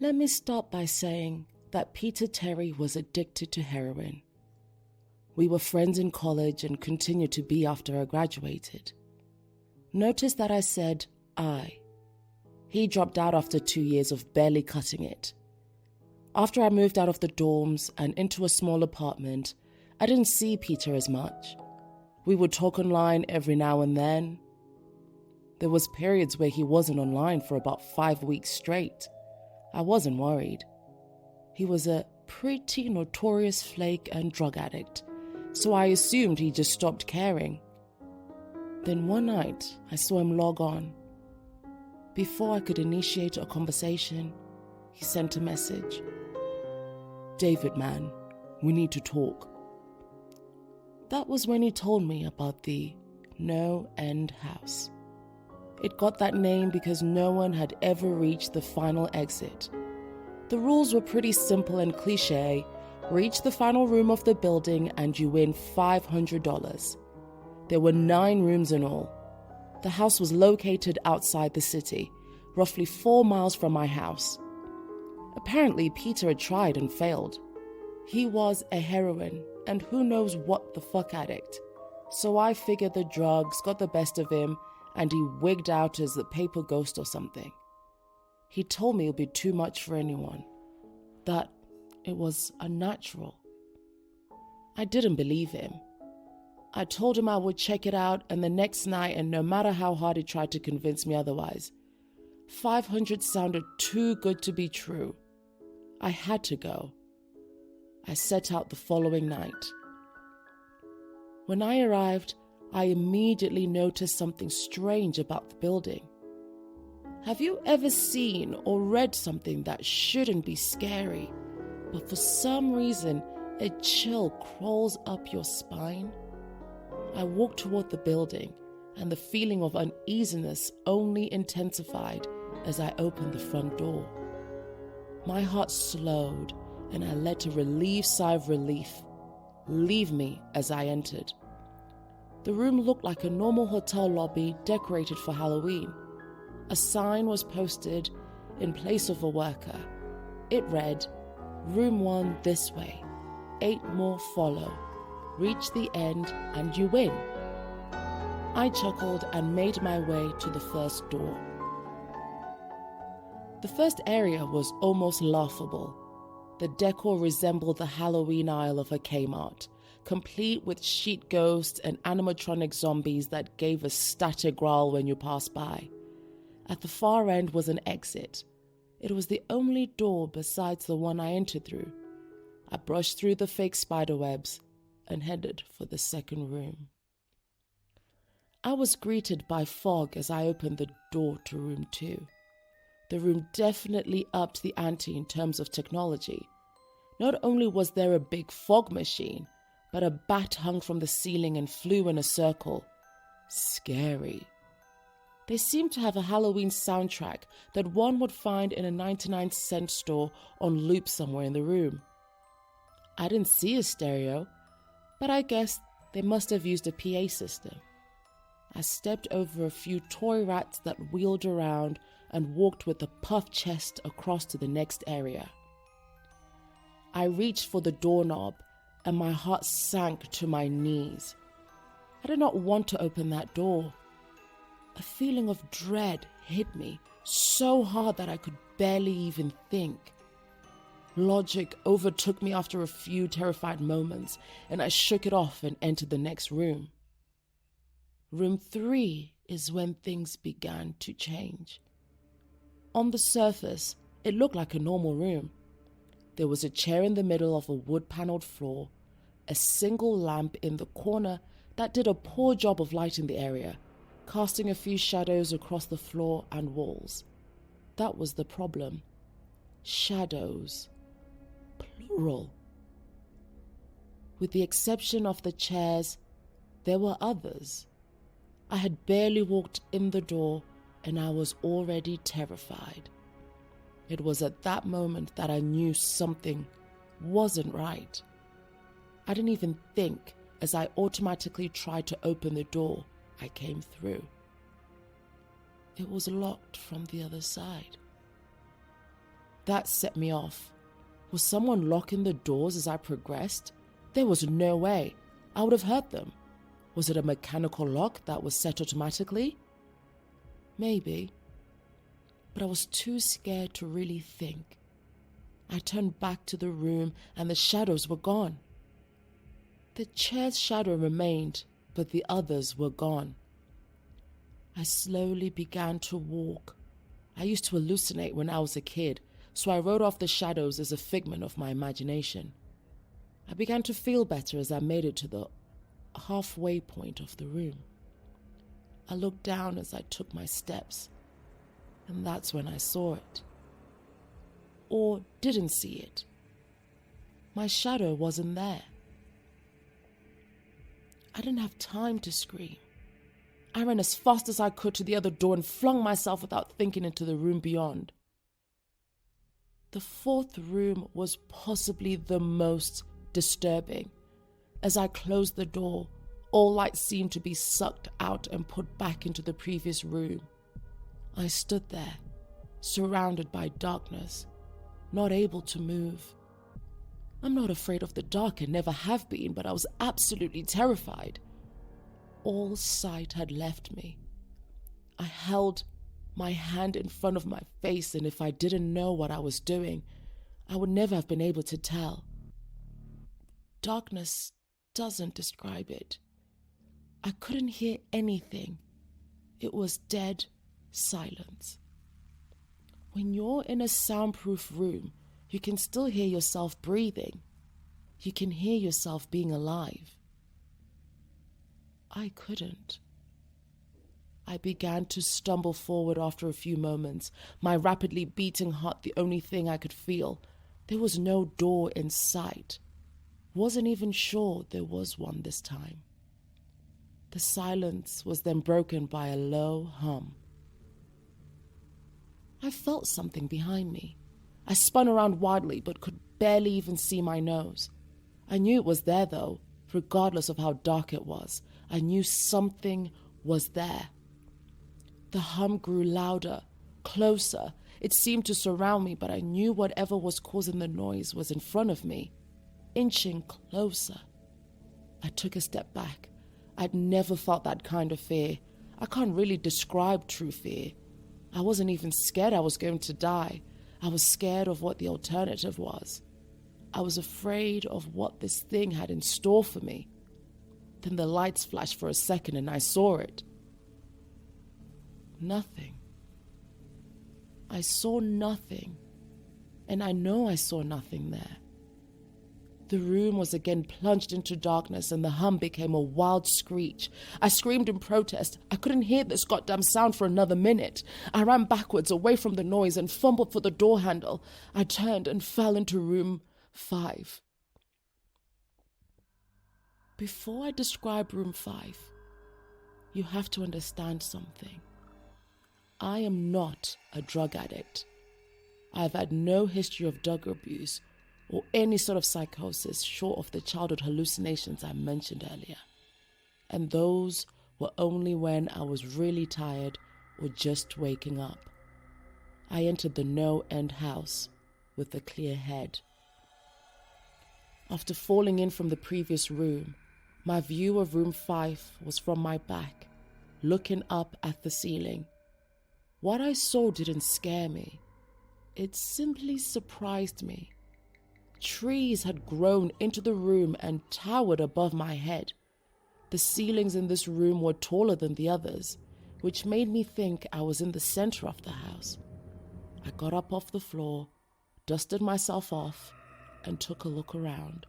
Let me start by saying that Peter Terry was addicted to heroin. We were friends in college and continued to be after I graduated. Notice that I said I. He dropped out after 2 years of barely cutting it. After I moved out of the dorms and into a small apartment, I didn't see Peter as much. We would talk online every now and then. There was periods where he wasn't online for about 5 weeks straight. I wasn't worried. He was a pretty notorious flake and drug addict, so I assumed he just stopped caring. Then one night, I saw him log on. Before I could initiate a conversation, he sent a message. "David, man, we need to talk." That was when he told me about the NoEnd House. It got that name because no one had ever reached the final exit. The rules were pretty simple and cliche. Reach the final room of the building and you win $500. There were 9 rooms in all. The house was located outside the city, roughly 4 miles from my house. Apparently, Peter had tried and failed. He was a heroin and who knows what the fuck addict. So I figured the drugs got the best of him and he wigged out as the paper ghost or something. He told me it would be too much for anyone, that it was unnatural. I didn't believe him. I told him I would check it out, and the next night, and no matter how hard he tried to convince me otherwise, 500 sounded too good to be true. I had to go. I set out the following night. When I arrived, I immediately noticed something strange about the building. Have you ever seen or read something that shouldn't be scary, but for some reason a chill crawls up your spine? I walked toward the building, and the feeling of uneasiness only intensified as I opened the front door. My heart slowed, and I let a relieved sigh of relief leave me as I entered. The room looked like a normal hotel lobby decorated for Halloween. A sign was posted in place of a worker. It read, "Room 1 this way. 8 more follow. Reach the end and you win." I chuckled and made my way to the first door. The first area was almost laughable. The decor resembled the Halloween aisle of a Kmart, complete with sheet ghosts and animatronic zombies that gave a static growl when you passed by. At the far end was an exit. It was the only door besides the one I entered through. I brushed through the fake spiderwebs and headed for the second room. I was greeted by fog as I opened the door to room 2. The room definitely upped the ante in terms of technology. Not only was there a big fog machine, but a bat hung from the ceiling and flew in a circle. Scary. They seemed to have a Halloween soundtrack that one would find in a 99-cent store on loop somewhere in the room. I didn't see a stereo, but I guess they must have used a PA system. I stepped over a few toy rats that wheeled around and walked with a puffed chest across to the next area. I reached for the doorknob and my heart sank to my knees. I did not want to open that door. A feeling of dread hit me so hard that I could barely even think. Logic overtook me after a few terrified moments, and I shook it off and entered the next room. Room 3 is when things began to change. On the surface, it looked like a normal room. There was a chair in the middle of a wood-paneled floor, a single lamp in the corner that did a poor job of lighting the area, casting a few shadows across the floor and walls. That was the problem. Shadows. Plural. With the exception of the chairs, there were others. I had barely walked in the door and I was already terrified. It was at that moment that I knew something wasn't right. I didn't even think as I automatically tried to open the door I came through. It was locked from the other side. That set me off. Was someone locking the doors as I progressed? There was no way. I would have heard them. Was it a mechanical lock that was set automatically? Maybe. But I was too scared to really think. I turned back to the room and the shadows were gone. The chair's shadow remained, but the others were gone. I slowly began to walk. I used to hallucinate when I was a kid, so I wrote off the shadows as a figment of my imagination. I began to feel better as I made it to the halfway point of the room. I looked down as I took my steps, and that's when I saw it. Or didn't see it. My shadow wasn't there. I didn't have time to scream. I ran as fast as I could to the other door and flung myself without thinking into the room beyond. The fourth room was possibly the most disturbing. As I closed the door, all light seemed to be sucked out and put back into the previous room. I stood there, surrounded by darkness, not able to move. I'm not afraid of the dark and never have been, but I was absolutely terrified. All sight had left me. I held my hand in front of my face, and if I didn't know what I was doing, I would never have been able to tell. Darkness doesn't describe it. I couldn't hear anything. It was dead silence. When you're in a soundproof room, you can still hear yourself breathing. You can hear yourself being alive. I couldn't. I began to stumble forward after a few moments, my rapidly beating heart the only thing I could feel. There was no door in sight. Wasn't even sure there was one this time. The silence was then broken by a low hum. I felt something behind me. I spun around wildly but could barely even see my nose. I knew it was there though, regardless of how dark it was. I knew something was there. The hum grew louder, closer. It seemed to surround me, but I knew whatever was causing the noise was in front of me, inching closer. I took a step back. I'd never felt that kind of fear. I can't really describe true fear. I wasn't even scared I was going to die. I was scared of what the alternative was. I was afraid of what this thing had in store for me. Then the lights flashed for a second and I saw it. Nothing. I saw nothing. And I know I saw nothing there. The room was again plunged into darkness and the hum became a wild screech. I screamed in protest. I couldn't hear this goddamn sound for another minute. I ran backwards away from the noise and fumbled for the door handle. I turned and fell into room 5. Before I describe room 5, you have to understand something. I am not a drug addict. I've had no history of drug abuse or any sort of psychosis short of the childhood hallucinations I mentioned earlier. And those were only when I was really tired or just waking up. I entered the NoEnd House with a clear head. After falling in from the previous room, my view of room 5 was from my back, looking up at the ceiling. What I saw didn't scare me. It simply surprised me. Trees had grown into the room and towered above my head. The ceilings in this room were taller than the others, which made me think I was in the center of the house. I got up off the floor, dusted myself off, and took a look around.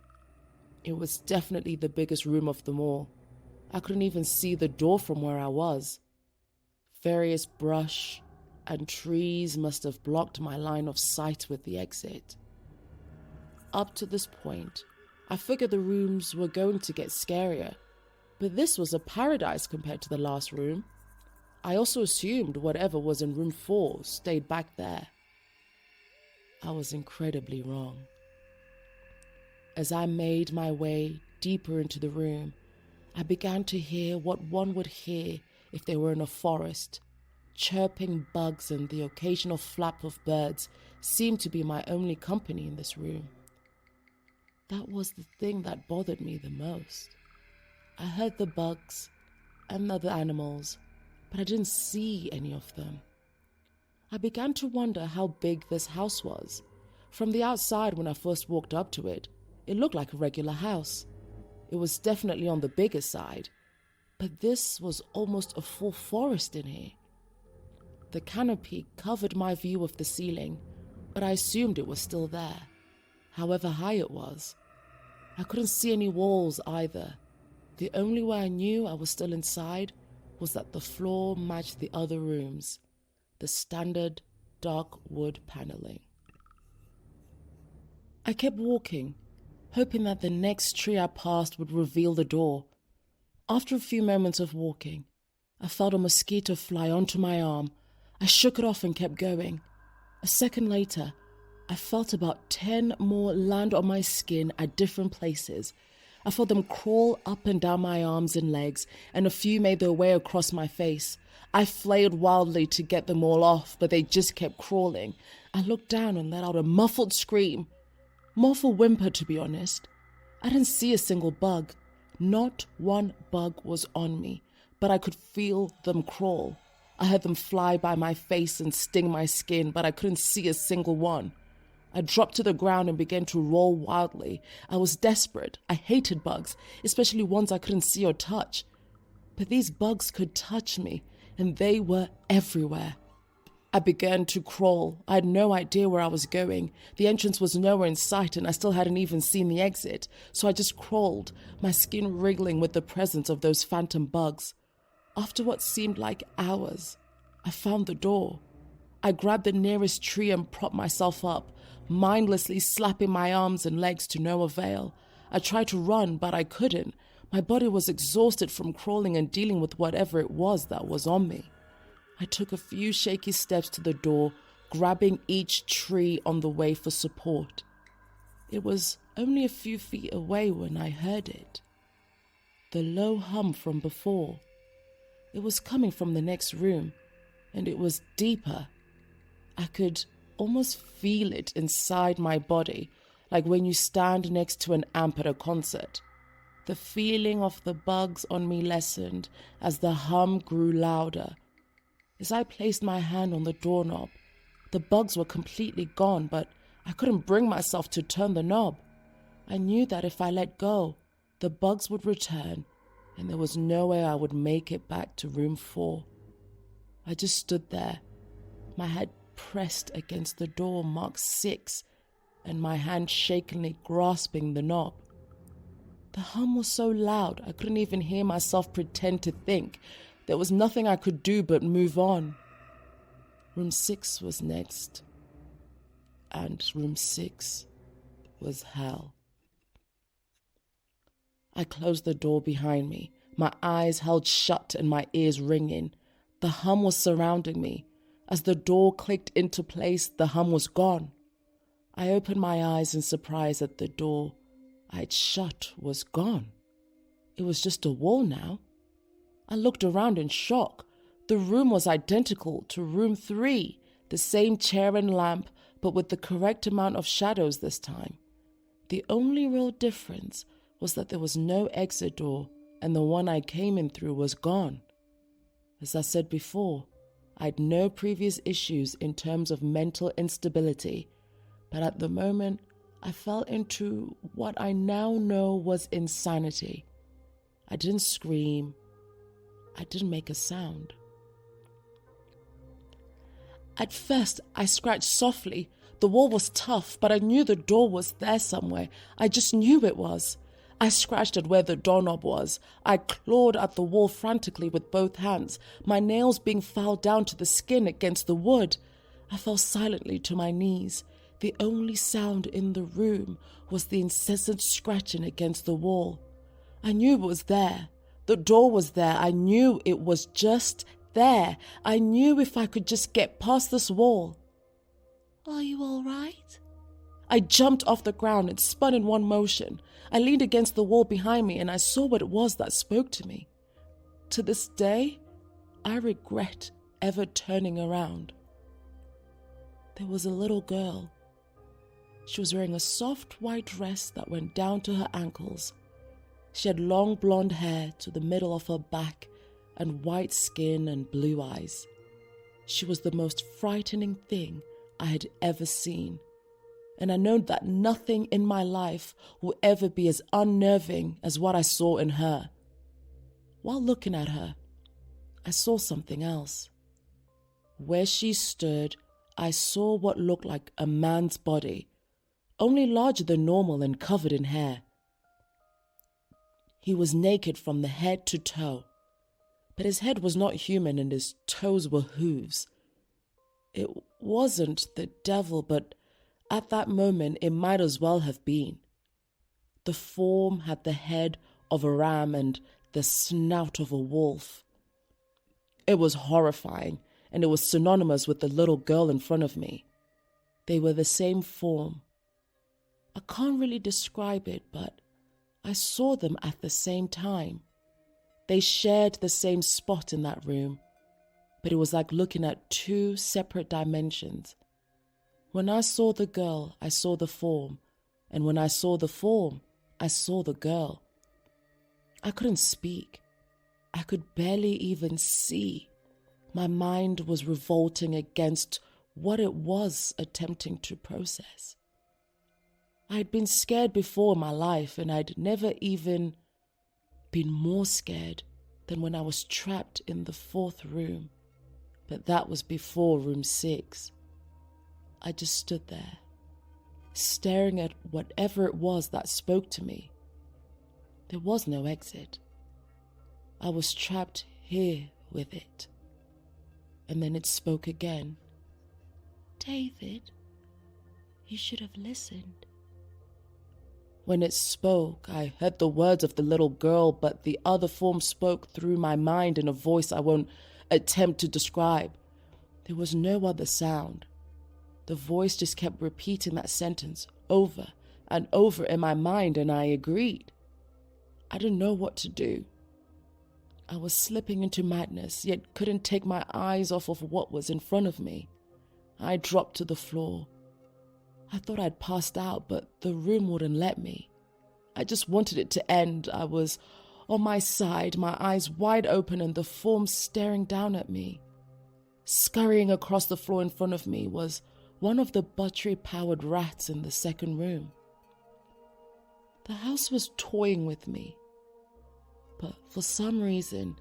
It was definitely the biggest room of them all. I couldn't even see the door from where I was. Various brush and trees must have blocked my line of sight with the exit. Up to this point, I figured the rooms were going to get scarier, but this was a paradise compared to the last room. I also assumed whatever was in room 4 stayed back there. I was incredibly wrong. As I made my way deeper into the room, I began to hear what one would hear if they were in a forest. Chirping bugs and the occasional flap of birds seemed to be my only company in this room. That was the thing that bothered me the most. I heard the bugs and other animals, but I didn't see any of them. I began to wonder how big this house was. From the outside, when I first walked up to it, it looked like a regular house. It was definitely on the bigger side, but this was almost a full forest in here. The canopy covered my view of the ceiling, but I assumed it was still there, however high it was. I couldn't see any walls either. The only way I knew I was still inside was that the floor matched the other rooms, the standard dark wood paneling. I kept walking, hoping that the next tree I passed would reveal the door. After a few moments of walking, I felt a mosquito fly onto my arm. I shook it off and kept going. A second later, I felt about 10 more land on my skin at different places. I felt them crawl up and down my arms and legs, and a few made their way across my face. I flailed wildly to get them all off, but they just kept crawling. I looked down and let out a muffled scream. More of a whimper, to be honest. I didn't see a single bug. Not one bug was on me, but I could feel them crawl. I heard them fly by my face and sting my skin, but I couldn't see a single one. I dropped to the ground and began to roll wildly. I was desperate. I hated bugs, especially ones I couldn't see or touch. But these bugs could touch me, and they were everywhere. I began to crawl. I had no idea where I was going. The entrance was nowhere in sight, and I still hadn't even seen the exit. So I just crawled, my skin wriggling with the presence of those phantom bugs. After what seemed like hours, I found the door. I grabbed the nearest tree and propped myself up, mindlessly slapping my arms and legs to no avail. I tried to run, but I couldn't. My body was exhausted from crawling and dealing with whatever it was that was on me. I took a few shaky steps to the door, grabbing each tree on the way for support. It was only a few feet away when I heard it. The low hum from before. It was coming from the next room, and it was deeper. I could almost feel it inside my body, like when you stand next to an amp at a concert. The feeling of the bugs on me lessened as the hum grew louder. As I placed my hand on the doorknob, the bugs were completely gone, but I couldn't bring myself to turn the knob. I knew that if I let go, the bugs would return, and there was no way I would make it back to room 4. I just stood there, my head pressed against the door marked 6, and my hand shakily grasping the knob. The hum was so loud I couldn't even hear myself pretend to think. There was nothing I could do but move on. Room 6 was next, and room 6 was hell. I closed the door behind me, my eyes held shut and my ears ringing. The hum was surrounding me. As the door clicked into place, the hum was gone. I opened my eyes in surprise at the door I had shut was gone. It was just a wall now. I looked around in shock. The room was identical to room 3, the same chair and lamp, but with the correct amount of shadows this time. The only real difference was that there was no exit door, and the one I came in through was gone. As I said before, I had no previous issues in terms of mental instability, but at the moment, I fell into what I now know was insanity. I didn't scream. I didn't make a sound. At first, I scratched softly. The wall was tough, but I knew the door was there somewhere. I just knew it was. I scratched at where the doorknob was. I clawed at the wall frantically with both hands, my nails being filed down to the skin against the wood. I fell silently to my knees. The only sound in the room was the incessant scratching against the wall. I knew it was there. The door was there. I knew it was just there. I knew if I could just get past this wall. "Are you all right?" I jumped off the ground and spun in one motion. I leaned against the wall behind me and I saw what it was that spoke to me. To this day, I regret ever turning around. There was a little girl. She was wearing a soft white dress that went down to her ankles. She had long blonde hair to the middle of her back and white skin and blue eyes. She was the most frightening thing I had ever seen, and I know that nothing in my life will ever be as unnerving as what I saw in her. While looking at her, I saw something else. Where she stood, I saw what looked like a man's body, only larger than normal and covered in hair. He was naked from the head to toe, but his head was not human and his toes were hooves. It wasn't the devil, but at that moment it might as well have been. The form had the head of a ram and the snout of a wolf. It was horrifying, and it was synonymous with the little girl in front of me. They were the same form. I can't really describe it, but I saw them at the same time. They shared the same spot in that room, but it was like looking at two separate dimensions. When I saw the girl, I saw the form, and when I saw the form, I saw the girl. I couldn't speak. I could barely even see. My mind was revolting against what it was attempting to process. I had been scared before in my life, and I'd never even been more scared than when I was trapped in the 4th room. But that was before room 6. I just stood there, staring at whatever it was that spoke to me. There was no exit. I was trapped here with it. And then it spoke again. "David, you should have listened." When it spoke, I heard the words of the little girl, but the other form spoke through my mind in a voice I won't attempt to describe. There was no other sound. The voice just kept repeating that sentence over and over in my mind, and I agreed. I didn't know what to do. I was slipping into madness, yet couldn't take my eyes off of what was in front of me. I dropped to the floor. I thought I'd passed out, but the room wouldn't let me. I just wanted it to end. I was on my side, my eyes wide open, and the form staring down at me. Scurrying across the floor in front of me was one of the battery-powered rats in the 2nd room. The house was toying with me, but for some reason,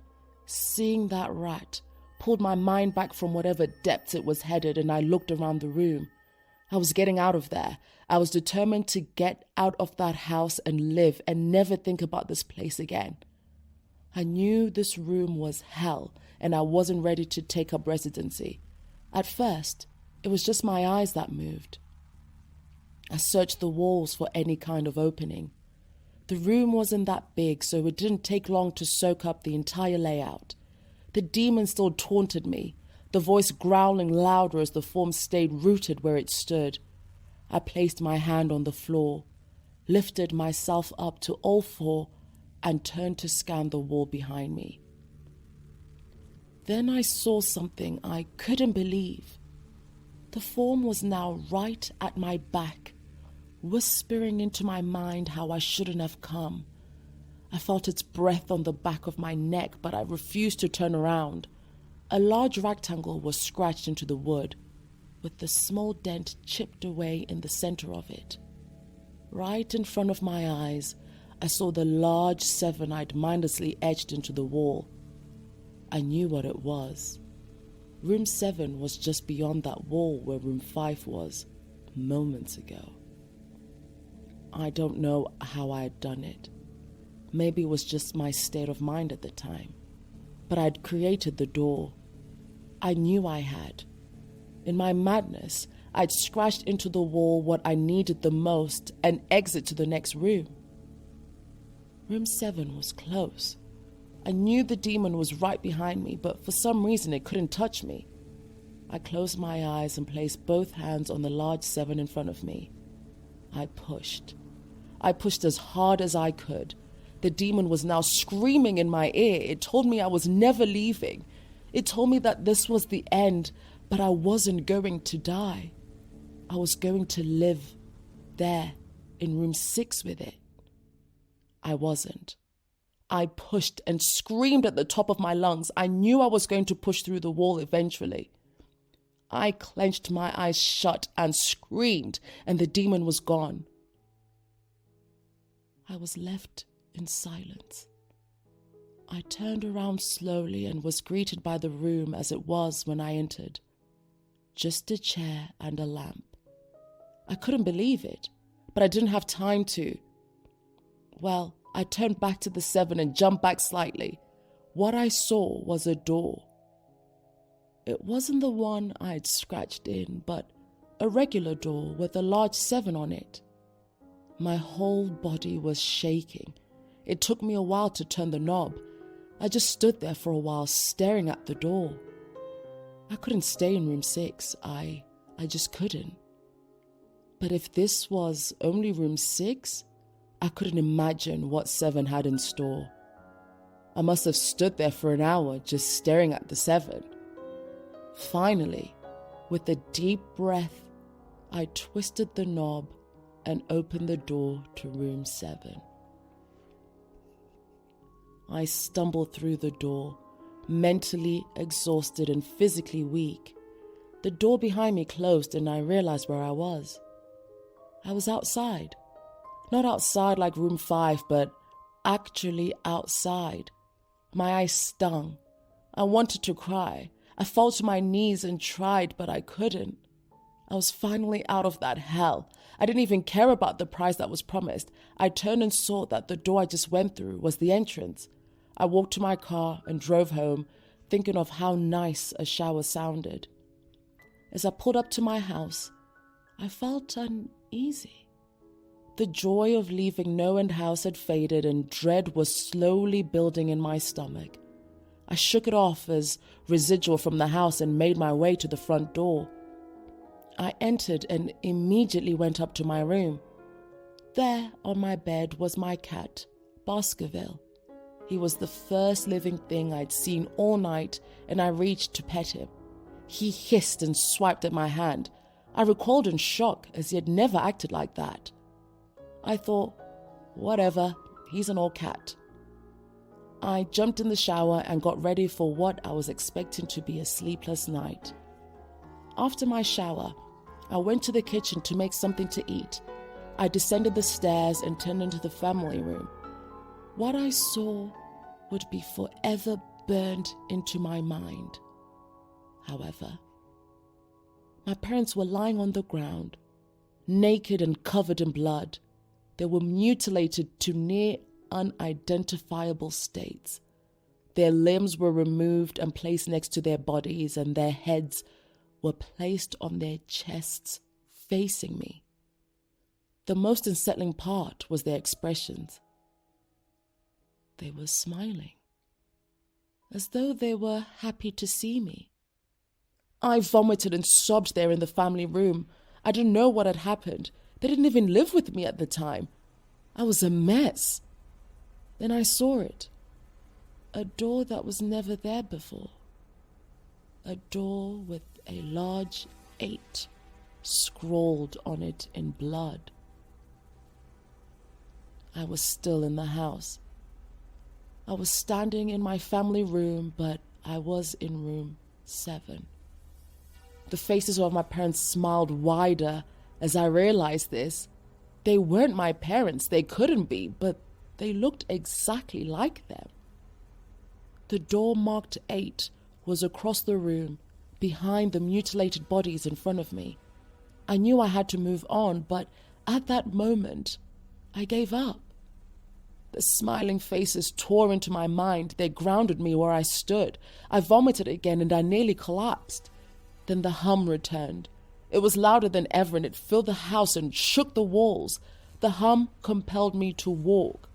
seeing that rat pulled my mind back from whatever depths it was headed, and I looked around the room. I was getting out of there. I was determined to get out of that house and live and never think about this place again. I knew this room was hell, and I wasn't ready to take up residency. At first, it was just my eyes that moved. I searched the walls for any kind of opening. The room wasn't that big, so it didn't take long to soak up the entire layout. The demon still taunted me, the voice growling louder as the form stayed rooted where it stood. I placed my hand on the floor, lifted myself up to all 4, and turned to scan the wall behind me. Then I saw something I couldn't believe. The form was now right at my back, whispering into my mind how I shouldn't have come. I felt its breath on the back of my neck, but I refused to turn around. A large rectangle was scratched into the wood, with the small dent chipped away in the center of it. Right in front of my eyes, I saw the large 7 I'd mindlessly etched into the wall. I knew what it was. Room 7 was just beyond that wall where room 5 was, moments ago. I don't know how I had done it. Maybe it was just my state of mind at the time. But I'd created the door. I knew I had. In my madness, I'd scratched into the wall what I needed the most and exit to the next room. Room 7 was close. I knew the demon was right behind me, but for some reason it couldn't touch me. I closed my eyes and placed both hands on the large 7 in front of me. I pushed. I pushed as hard as I could. The demon was now screaming in my ear. It told me I was never leaving. It told me that this was the end, but I wasn't going to die. I was going to live there in room 6 with it. I wasn't. I pushed and screamed at the top of my lungs. I knew I was going to push through the wall eventually. I clenched my eyes shut and screamed, and the demon was gone. I was left in silence. I turned around slowly and was greeted by the room as it was when I entered. Just a chair and a lamp. I couldn't believe it, but I didn't have time to. Well, I turned back to the 7 and jumped back slightly. What I saw was a door. It wasn't the one I had scratched in, but a regular door with a large 7 on it. My whole body was shaking. It took me a while to turn the knob. I just stood there for a while staring at the door. I couldn't stay in room 6. I just couldn't. But if this was only room 6, I couldn't imagine what 7 had in store. I must have stood there for an hour just staring at the 7. Finally, with a deep breath, I twisted the knob and opened the door to room 7. I stumbled through the door, mentally exhausted and physically weak. The door behind me closed and I realized where I was. I was outside. Not outside like room 5, but actually outside. My eyes stung. I wanted to cry. I fell to my knees and tried, but I couldn't. I was finally out of that hell. I didn't even care about the prize that was promised. I turned and saw that the door I just went through was the entrance. I walked to my car and drove home, thinking of how nice a shower sounded. As I pulled up to my house, I felt uneasy. The joy of leaving NoEnd House had faded and dread was slowly building in my stomach. I shook it off as residual from the house and made my way to the front door. I entered and immediately went up to my room. There on my bed was my cat, Baskerville. He was the first living thing I'd seen all night, and I reached to pet him. He hissed and swiped at my hand. I recoiled in shock, as he had never acted like that. I thought, whatever, he's an old cat. I jumped in the shower and got ready for what I was expecting to be a sleepless night. After my shower, I went to the kitchen to make something to eat. I descended the stairs and turned into the family room. What I saw would be forever burned into my mind. However, my parents were lying on the ground, naked and covered in blood. They were mutilated to near unidentifiable states. Their limbs were removed and placed next to their bodies, and their heads were placed on their chests, facing me. The most unsettling part was their expressions. They were smiling, as though they were happy to see me. I vomited and sobbed there in the family room. I didn't know what had happened. They didn't even live with me at the time. I was a mess. Then I saw it. A door that was never there before. A door with a large 8 scrawled on it in blood. I was still in the house. I was standing in my family room, but I was in room 7. The faces of my parents smiled wider as I realized this. They weren't my parents, they couldn't be, but they looked exactly like them. The door marked 8 was across the room, behind the mutilated bodies in front of me. I knew I had to move on, but at that moment, I gave up. The smiling faces tore into my mind. They grounded me where I stood. I vomited again and I nearly collapsed. Then the hum returned. It was louder than ever and it filled the house and shook the walls. The hum compelled me to walk.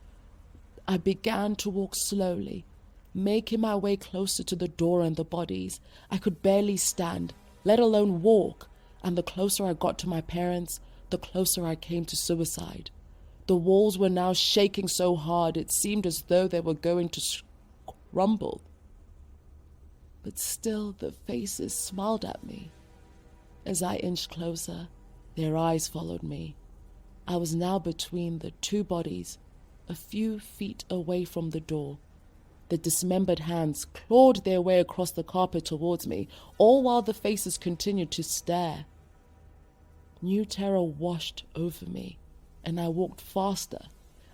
I began to walk slowly, making my way closer to the door and the bodies. I could barely stand, let alone walk, and the closer I got to my parents, the closer I came to suicide. The walls were now shaking so hard it seemed as though they were going to crumble. but still the faces smiled at me. As I inched closer, their eyes followed me. I was now between the two bodies, a few feet away from the door. The dismembered hands clawed their way across the carpet towards me, all while the faces continued to stare. New terror washed over me, and I walked faster.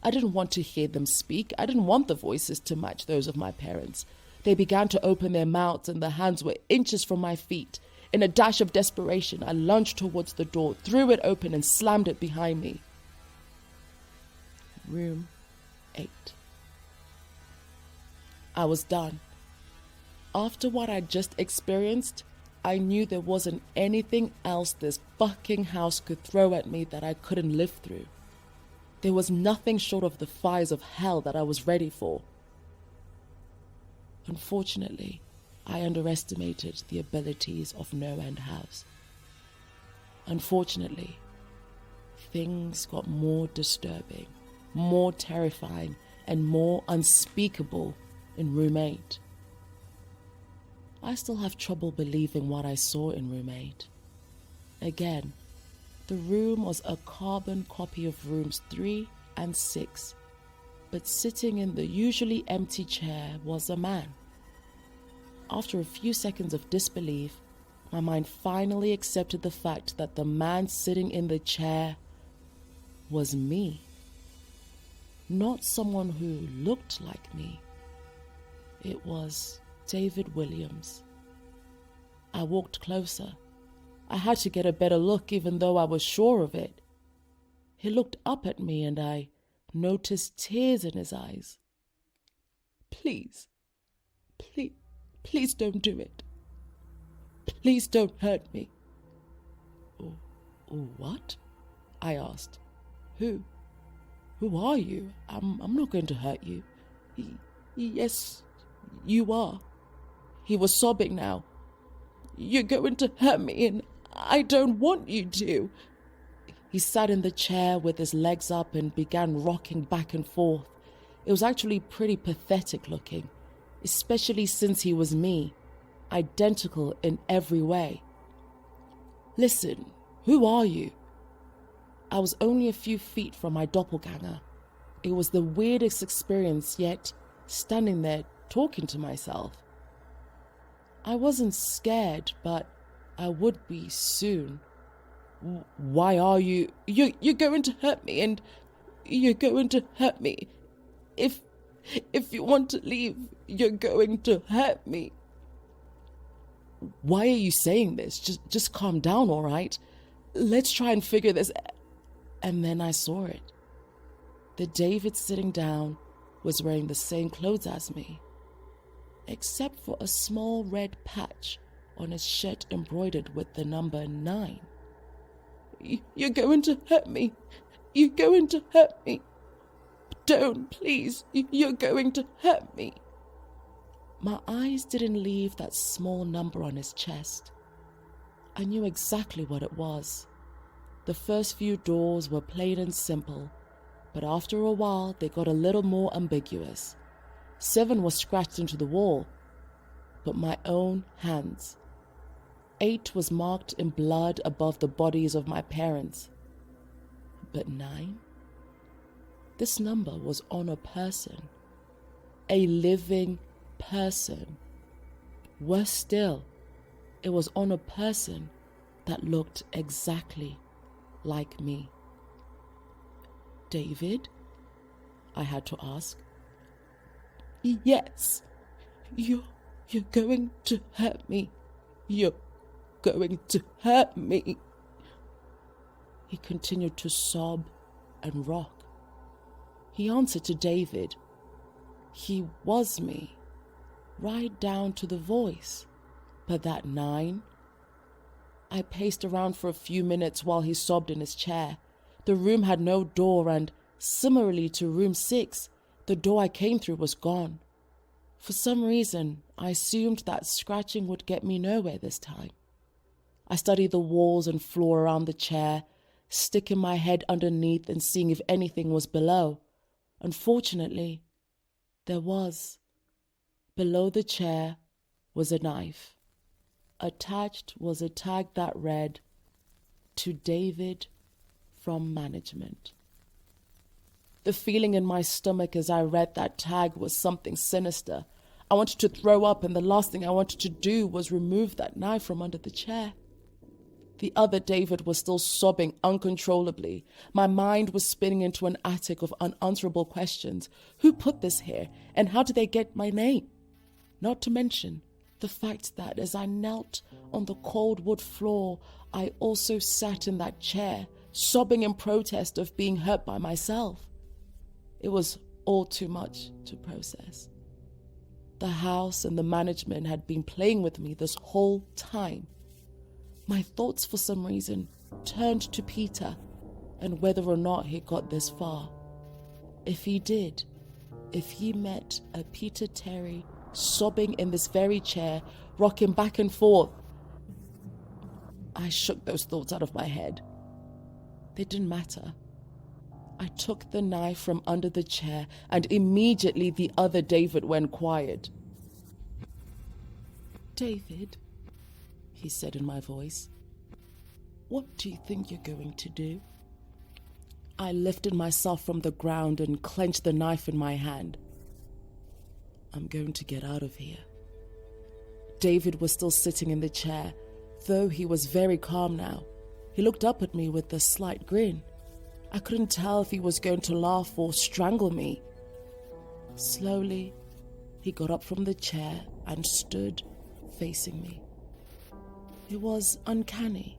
I didn't want to hear them speak. I didn't want the voices to match those of my parents. They began to open their mouths, and the hands were inches from my feet. In a dash of desperation, I lunged towards the door, threw it open, and slammed it behind me. Room 8. I was done. After what I'd just experienced, I knew there wasn't anything else this fucking house could throw at me that I couldn't live through. There was nothing short of the fires of hell that I was ready for. Unfortunately, I underestimated the abilities of NoEnd House. Unfortunately, things got more disturbing, more terrifying, and more unspeakable in Room 8. I still have trouble believing what I saw in Room 8. Again, the room was a carbon copy of Rooms 3 and 6, but sitting in the usually empty chair was a man. After a few seconds of disbelief, my mind finally accepted the fact that the man sitting in the chair was me. Not someone who looked like me. It was David Williams. I walked closer. I had to get a better look, even though I was sure of it. He looked up at me, and I noticed tears in his eyes. Please don't do it. Please don't hurt me. What? I asked. Who are you? I'm not going to hurt you. Yes, you are. He was sobbing now. You're going to hurt me, and I don't want you to. He sat in the chair with his legs up and began rocking back and forth. It was actually pretty pathetic looking, especially since he was me, identical in every way. Listen, who are you? I was only a few feet from my doppelganger. It was the weirdest experience, yet standing there talking to myself. I wasn't scared, but I would be soon. Why are you? You're going to hurt me, and you're going to hurt me. If you want to leave, you're going to hurt me. Why are you saying this? Just calm down, all right? Let's try and figure this. And then I saw it. The David sitting down was wearing the same clothes as me, except for a small red patch on his shirt embroidered with the number 9. You're going to hurt me. You're going to hurt me. Don't, please. You're going to hurt me. My eyes didn't leave that small number on his chest. I knew exactly what it was. The first few doors were plain and simple, but after a while they got a little more ambiguous. 7 was scratched into the wall, but my own hands. 8 was marked in blood above the bodies of my parents. But 9? This number was on a person. A living person. Worse still, it was on a person that looked exactly like me. David? I had to ask. Yes, you're going to hurt me. You're going to hurt me. He continued to sob and rock. He answered to David. He was me, right down to the voice. But that 9? I paced around for a few minutes while he sobbed in his chair. The room had no door, and similarly to room 6, the door I came through was gone. For some reason, I assumed that scratching would get me nowhere this time. I studied the walls and floor around the chair, sticking my head underneath and seeing if anything was below. Unfortunately, there was. Below the chair was a knife. Attached was a tag that read, "To David from management." The feeling in my stomach as I read that tag was something sinister. I wanted to throw up, and the last thing I wanted to do was remove that knife from under the chair. The other David was still sobbing uncontrollably. My mind was spinning into an attic of unanswerable questions. Who put this here, and how did they get my name? Not to mention the fact that as I knelt on the cold wood floor, I also sat in that chair, sobbing in protest of being hurt by myself. It was all too much to process. The house and the management had been playing with me this whole time. My thoughts, for some reason, turned to Peter and whether or not he got this far. If he did, if he met a Peter Terry sobbing in this very chair, rocking back and forth, I shook those thoughts out of my head. They didn't matter. I took the knife from under the chair, and immediately the other David went quiet. "David," he said in my voice, "what do you think you're going to do?" I lifted myself from the ground and clenched the knife in my hand. "I'm going to get out of here." David was still sitting in the chair, though he was very calm now. He looked up at me with a slight grin. I couldn't tell if he was going to laugh or strangle me. Slowly, he got up from the chair and stood facing me. It was uncanny.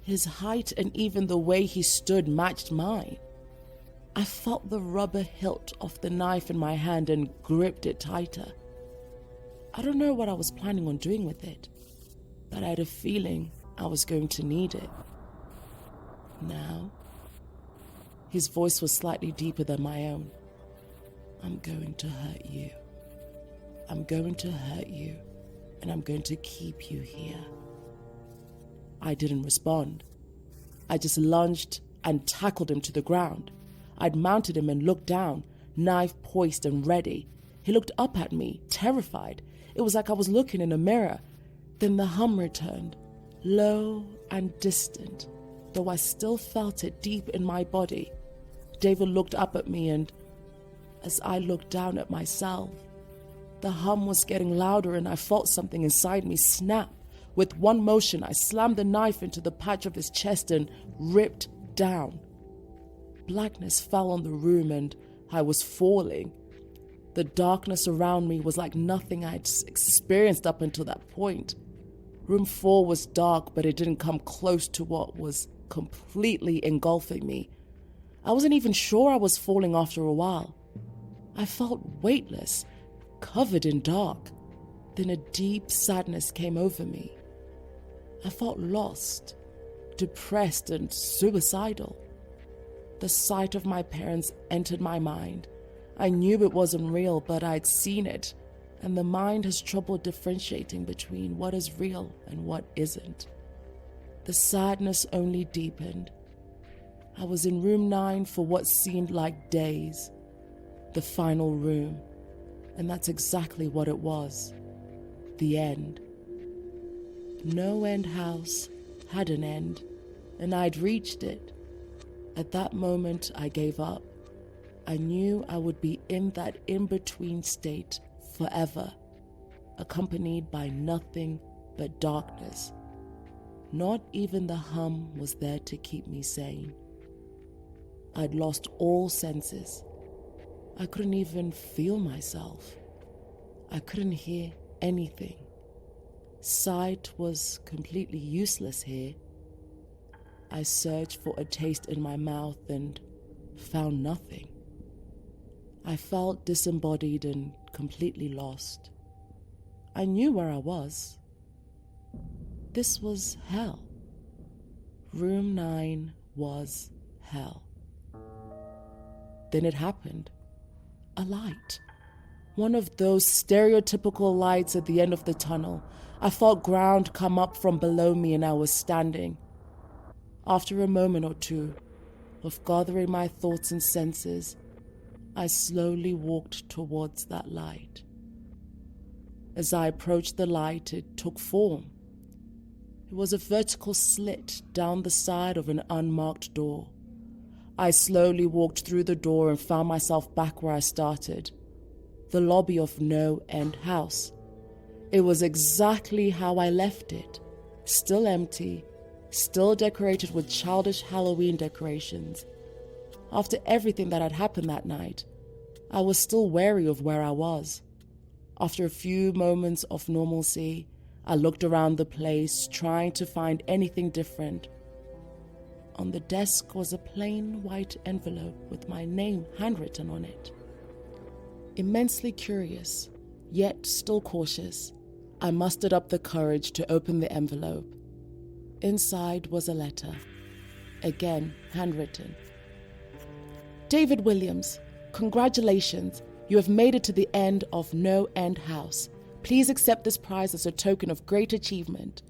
His height and even the way he stood matched mine. I felt the rubber hilt of the knife in my hand and gripped it tighter. I don't know what I was planning on doing with it, but I had a feeling I was going to need it. Now, his voice was slightly deeper than my own. "I'm going to hurt you. I'm going to hurt you, and I'm going to keep you here." I didn't respond. I just lunged and tackled him to the ground. I'd mounted him and looked down, knife poised and ready. He looked up at me, terrified. It was like I was looking in a mirror. Then the hum returned, low and distant, though I still felt it deep in my body. David looked up at me, and as I looked down at myself, the hum was getting louder, and I felt something inside me snap. With one motion, I slammed the knife into the patch of his chest and ripped down. Blackness fell on the room, and I was falling. The darkness around me was like nothing I'd experienced up until that point. Room 4 was dark, but it didn't come close to what was completely engulfing me. I wasn't even sure I was falling after a while. I felt weightless, covered in dark. Then a deep sadness came over me. I felt lost, depressed, and suicidal. The sight of my parents entered my mind. I knew it wasn't real, but I'd seen it, and the mind has trouble differentiating between what is real and what isn't. The sadness only deepened. I was in room 9 for what seemed like days, the final room, and that's exactly what it was, the end. NoEnd House had an end, and I'd reached it. At that moment, I gave up. I knew I would be in that in-between state forever, accompanied by nothing but darkness. Not even the hum was there to keep me sane. I'd lost all senses. I couldn't even feel myself. I couldn't hear anything. Sight was completely useless here. I searched for a taste in my mouth and found nothing. I felt disembodied and completely lost. I knew where I was. This was hell. Room 9 was hell. Then it happened. A light. One of those stereotypical lights at the end of the tunnel. I felt ground come up from below me, and I was standing. After a moment or two of gathering my thoughts and senses, I slowly walked towards that light. As I approached the light, it took form. It was a vertical slit down the side of an unmarked door. I slowly walked through the door and found myself back where I started, the lobby of NoEnd House. It was exactly how I left it, still empty, still decorated with childish Halloween decorations. After everything that had happened that night, I was still wary of where I was. After a few moments of normalcy, I looked around the place, trying to find anything different. On the desk was a plain white envelope with my name handwritten on it. Immensely curious, yet still cautious, I mustered up the courage to open the envelope. Inside was a letter, again handwritten. David Williams, congratulations. You have made it to the end of NoEnd House. Please accept this prize as a token of great achievement.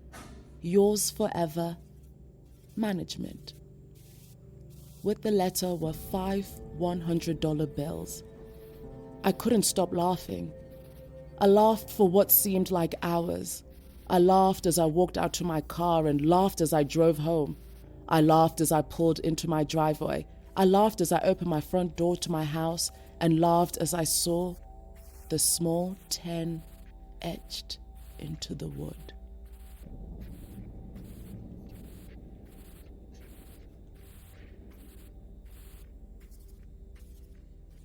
Yours forever, Management. With the letter were 5 $100 bills. I couldn't stop laughing. I laughed for what seemed like hours. I laughed as I walked out to my car and laughed as I drove home. I laughed as I pulled into my driveway. I laughed as I opened my front door to my house and laughed as I saw the small 10 etched into the wood.